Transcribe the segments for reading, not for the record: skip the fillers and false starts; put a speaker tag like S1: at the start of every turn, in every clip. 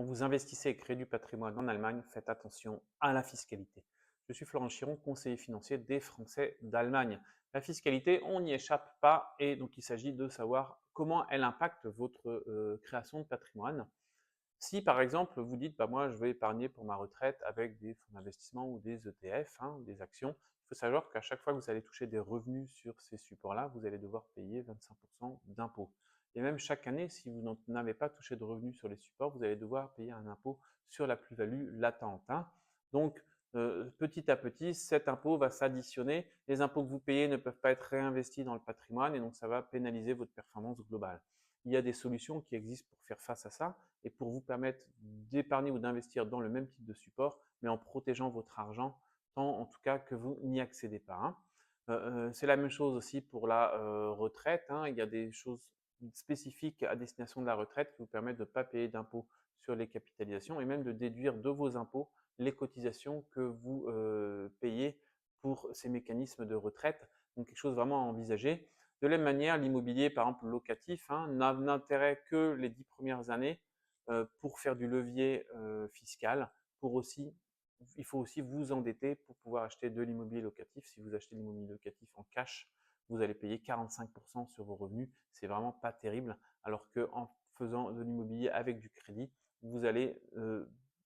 S1: Quand vous investissez et créez du patrimoine en Allemagne, faites attention à la fiscalité. Je suis Florent Chiron, conseiller financier des Français d'Allemagne. La fiscalité, on n'y échappe pas et donc il s'agit de savoir comment elle impacte votre création de patrimoine. Si par exemple vous dites, bah, moi je vais épargner pour ma retraite avec des fonds d'investissement ou des ETF, des actions, il faut savoir qu'à chaque fois que vous allez toucher des revenus sur ces supports-là, vous allez devoir payer 25% d'impôts. Et même chaque année, si vous n'avez pas touché de revenus sur les supports, vous allez devoir payer un impôt sur la plus-value latente. Donc, petit à petit, cet impôt va s'additionner. Les impôts que vous payez ne peuvent pas être réinvestis dans le patrimoine et donc ça va pénaliser votre performance globale. Il y a des solutions qui existent pour faire face à ça et pour vous permettre d'épargner ou d'investir dans le même type de support, mais en protégeant votre argent, tant en tout cas que vous n'y accédez pas. C'est la même chose aussi pour la retraite. Il y a des choses spécifiques à destination de la retraite qui vous permettent de ne pas payer d'impôts sur les capitalisations et même de déduire de vos impôts les cotisations que vous payez pour ces mécanismes de retraite. Donc quelque chose vraiment à envisager. De la même manière, l'immobilier, par exemple locatif, n'a d'intérêt que les 10 premières années pour faire du levier fiscal. Il faut aussi vous endetter pour pouvoir acheter de l'immobilier locatif. Si vous achetez de l'immobilier locatif en cash, vous allez payer 45% sur vos revenus. C'est vraiment pas terrible. Alors qu'en faisant de l'immobilier avec du crédit, vous allez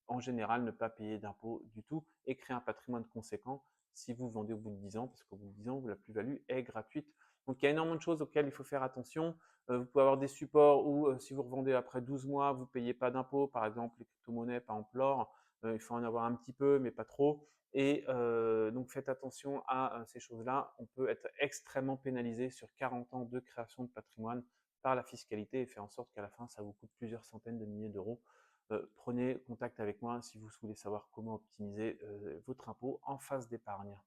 S1: en général ne pas payer d'impôts du tout et créer un patrimoine conséquent si vous vendez au bout de 10 ans, parce qu'au bout de 10 ans, la plus-value est gratuite. Donc il y a énormément de choses auxquelles il faut faire attention. Vous pouvez avoir des supports où si vous revendez après 12 mois, vous ne payez pas d'impôts. Par exemple, les crypto-monnaies, par exemple l'or, il faut en avoir un petit peu, mais pas trop. Et donc faites attention à ces choses-là. On peut être extrêmement pénalisé sur 40 ans de création de patrimoine par la fiscalité et faire en sorte qu'à la fin, ça vous coûte plusieurs centaines de milliers d'euros. Prenez contact avec moi si vous voulez savoir comment optimiser votre impôt en phase d'épargne.